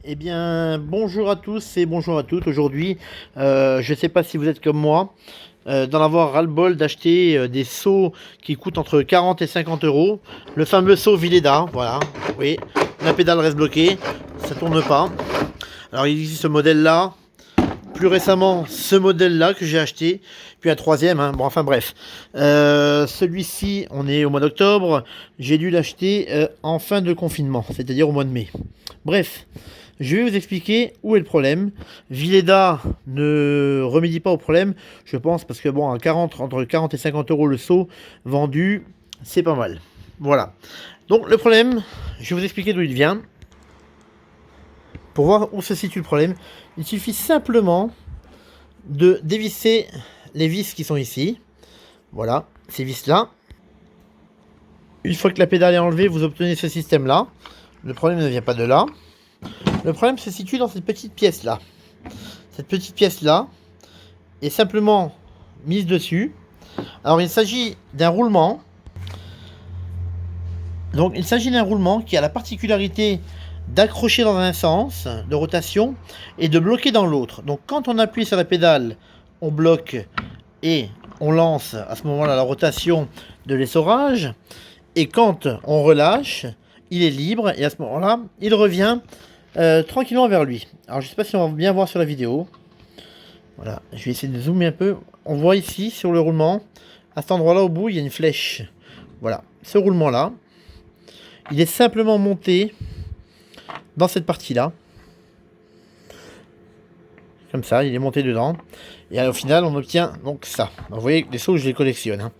Eh bien, bonjour à tous et bonjour à toutes. Aujourd'hui, je ne sais pas si vous êtes comme moi, d'en avoir ras-le-bol d'acheter des seaux qui coûtent entre 40 et 50 euros. Le fameux seau Vileda, voilà. Oui, la pédale reste bloquée, ça tourne pas. Alors, il existe ce modèle-là. Plus récemment, ce modèle-là que j'ai acheté. Puis un troisième, hein. Bon, enfin bref. Celui-ci, on est au mois d'octobre. J'ai dû l'acheter en fin de confinement, c'est-à-dire au mois de mai. Bref. Je vais vous expliquer où est le problème. Vileda ne remédie pas au problème, je pense, parce que bon, à 40, entre 40 et 50 euros le seau vendu, c'est pas mal. Voilà. Donc le problème, je vais vous expliquer d'où il vient. Pour voir où se situe le problème, il suffit simplement de dévisser les vis qui sont ici. Voilà, ces vis-là. Une fois que la pédale est enlevée, vous obtenez ce système-là. Le problème ne vient pas de là. Le problème se situe dans cette petite pièce-là. Cette petite pièce-là est simplement mise dessus. Alors il s'agit d'un roulement. Donc il s'agit d'un roulement qui a la particularité d'accrocher dans un sens de rotation et de bloquer dans l'autre. Donc quand on appuie sur la pédale, on bloque et on lance à ce moment-là la rotation de l'essorage. Et quand on relâche, il est libre et à ce moment-là, il revient tranquillement vers lui. Alors je ne sais pas si on va bien voir sur la vidéo. Voilà, je vais essayer de zoomer un peu. On voit ici sur le roulement, à cet endroit-là au bout, il y a une flèche. Voilà, ce roulement-là, il est simplement monté dans cette partie-là. Comme ça, il est monté dedans. Et au final, on obtient donc ça. Donc, vous voyez, les seaux, je les collectionne. Hein.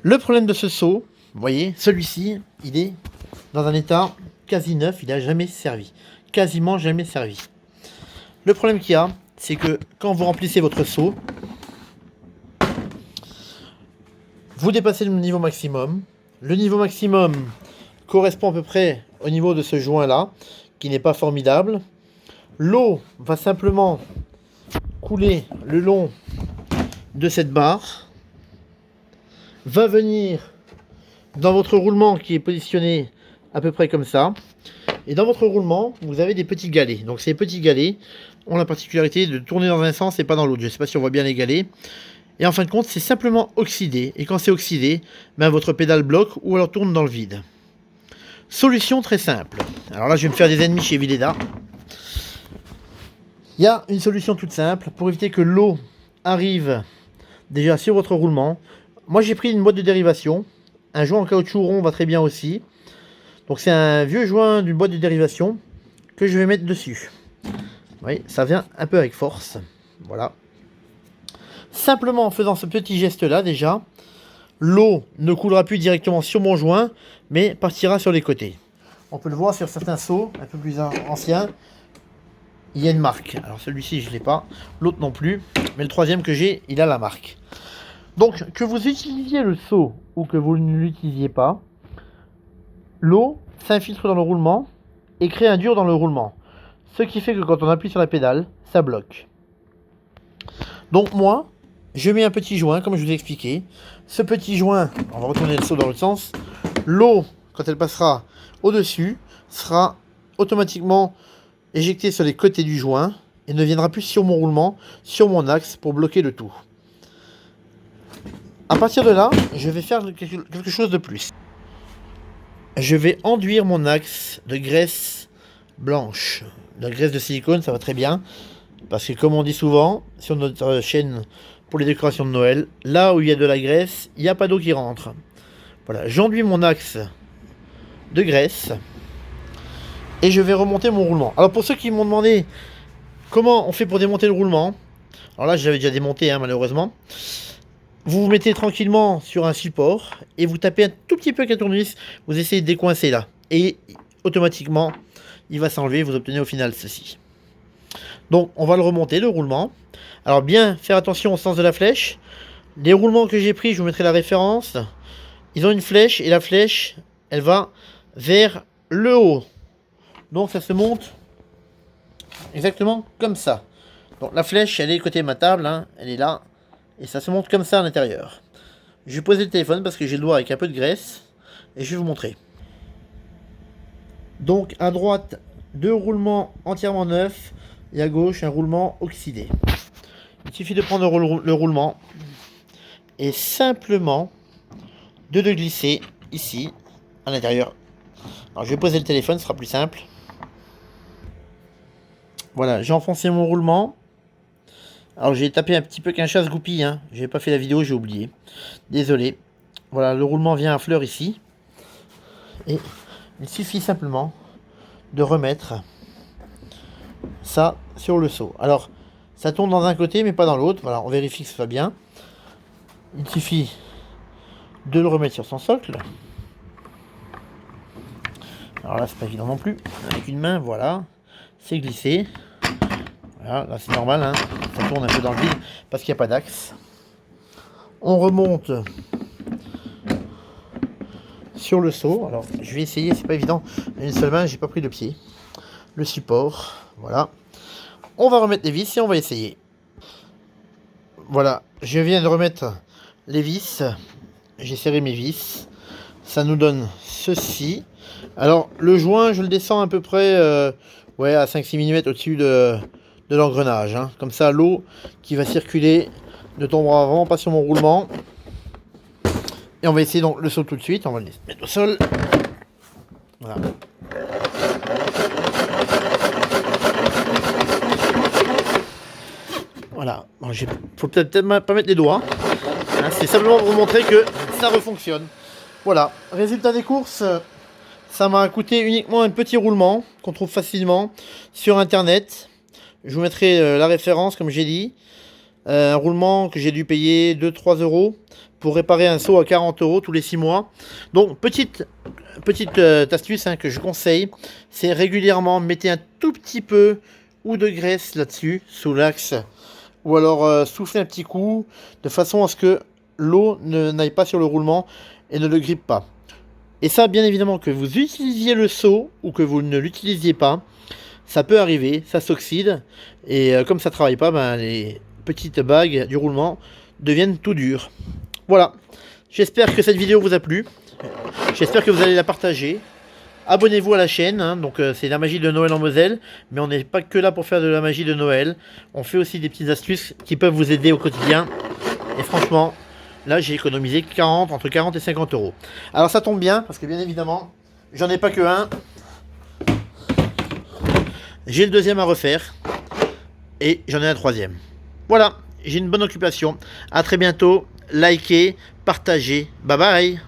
Le problème de ce seau, vous voyez, celui-ci, il est dans un état quasi neuf. Il n'a jamais servi. Quasiment jamais servi. Le problème qu'il y a, c'est que quand vous remplissez votre seau, vous dépassez le niveau maximum. Le niveau maximum correspond à peu près au niveau de ce joint-là, qui n'est pas formidable. L'eau va simplement couler le long de cette barre, va venir dans votre roulement qui est positionné à peu près comme ça. Et dans votre roulement, vous avez des petits galets. Donc ces petits galets ont la particularité de tourner dans un sens et pas dans l'autre. Je ne sais pas si on voit bien les galets. Et en fin de compte, c'est simplement oxydé. Et quand c'est oxydé, ben votre pédale bloque ou alors tourne dans le vide. Solution très simple. Alors là, je vais me faire des ennemis chez Vileda. Il y a une solution toute simple pour éviter que l'eau arrive déjà sur votre roulement. Moi, j'ai pris une boîte de dérivation. Un joint en caoutchouc rond va très bien aussi. Donc c'est un vieux joint d'une boîte de dérivation que je vais mettre dessus. Vous voyez, ça vient un peu avec force. Voilà. Simplement en faisant ce petit geste-là déjà, l'eau ne coulera plus directement sur mon joint, mais partira sur les côtés. On peut le voir sur certains seaux un peu plus anciens. Il y a une marque. Alors celui-ci, je ne l'ai pas. L'autre non plus. Mais le troisième que j'ai, il a la marque. Donc, que vous utilisiez le seau ou que vous ne l'utilisiez pas, l'eau s'infiltre dans le roulement et crée un dur dans le roulement. Ce qui fait que quand on appuie sur la pédale, ça bloque. Donc moi, je mets un petit joint, comme je vous ai expliqué. Ce petit joint, on va retourner le seau dans l'autre sens. L'eau, quand elle passera au-dessus, sera automatiquement éjectée sur les côtés du joint et ne viendra plus sur mon roulement, sur mon axe, pour bloquer le tout. À partir de là, je vais faire quelque chose de plus. Je vais enduire mon axe de graisse blanche. La graisse de silicone, ça va très bien. Parce que comme on dit souvent sur notre chaîne pour les décorations de Noël, là où il y a de la graisse, il n'y a pas d'eau qui rentre. Voilà, j'enduis mon axe de graisse et je vais remonter mon roulement. Alors pour ceux qui m'ont demandé comment on fait pour démonter le roulement, alors là j'avais déjà démonté hein, malheureusement. Vous vous mettez tranquillement sur un support et vous tapez un tout petit peu avec un tournevis, vous essayez de décoincer là. Et automatiquement, il va s'enlever, vous obtenez au final ceci. Donc on va le remonter, le roulement. Alors bien faire attention au sens de la flèche. Les roulements que j'ai pris, je vous mettrai la référence. Ils ont une flèche et la flèche, elle va vers le haut. Donc ça se monte exactement comme ça. Donc la flèche, elle est côté ma table, hein, elle est là. Et ça se monte comme ça à l'intérieur. Je vais poser le téléphone parce que j'ai le doigt avec un peu de graisse. Et je vais vous montrer. Donc à droite, deux roulements entièrement neufs et à gauche un roulement oxydé. Il suffit de prendre le roulement et simplement de le glisser ici à l'intérieur. Alors je vais poser le téléphone, ce sera plus simple. Voilà, j'ai enfoncé mon roulement. Alors j'ai tapé un petit peu qu'un chasse-goupille, hein. J'ai pas fait la vidéo, j'ai oublié. Désolé. Voilà, le roulement vient à fleur ici. Et il suffit simplement de remettre ça sur le seau. Alors, ça tourne dans un côté mais pas dans l'autre. Voilà, on vérifie que ça va bien. Il suffit de le remettre sur son socle. Alors là, c'est pas évident non plus. Avec une main, voilà. C'est glissé. Voilà, là c'est normal, hein. Ça tourne un peu dans le vide parce qu'il n'y a pas d'axe. On remonte sur le seau. Alors je vais essayer, c'est pas évident. Une seule main, j'ai pas pris le pied. Le support, voilà. On va remettre les vis et on va essayer. Voilà, je viens de remettre les vis. J'ai serré mes vis. Ça nous donne ceci. Alors le joint, je le descends à peu près ouais, à 5-6 mm au-dessus de l'engrenage, hein. Comme ça, l'eau qui va circuler ne tombera vraiment pas sur mon roulement. Et on va essayer donc le seau tout de suite. On va le mettre au sol. Voilà. Voilà. Bon, faut peut-être pas mettre les doigts. Hein, c'est simplement pour vous montrer que ça refonctionne. Voilà. Résultat des courses. Ça m'a coûté uniquement un petit roulement qu'on trouve facilement sur internet. Je vous mettrai la référence comme j'ai dit. Un roulement que j'ai dû payer 2-3 euros pour réparer un seau à 40 euros tous les 6 mois. Donc petite astuce, hein, que je conseille, c'est régulièrement mettez un tout petit peu ou de graisse là-dessus, sous l'axe, ou alors soufflez un petit coup de façon à ce que l'eau n'aille pas sur le roulement et ne le grippe pas. Et ça, bien évidemment, que vous utilisiez le seau ou que vous ne l'utilisiez pas, ça peut arriver, ça s'oxyde, et comme ça ne travaille pas, ben, les petites bagues du roulement deviennent tout dures. Voilà, j'espère que cette vidéo vous a plu, j'espère que vous allez la partager. Abonnez-vous à la chaîne, hein, donc c'est la magie de Noël en Moselle, mais on n'est pas que là pour faire de la magie de Noël, on fait aussi des petites astuces qui peuvent vous aider au quotidien, et franchement, là j'ai économisé entre 40 et 50 euros. Alors ça tombe bien, parce que bien évidemment, j'en ai pas que un. J'ai le deuxième à refaire. Et j'en ai un troisième. Voilà, j'ai une bonne occupation. A très bientôt. Likez, partagez. Bye bye.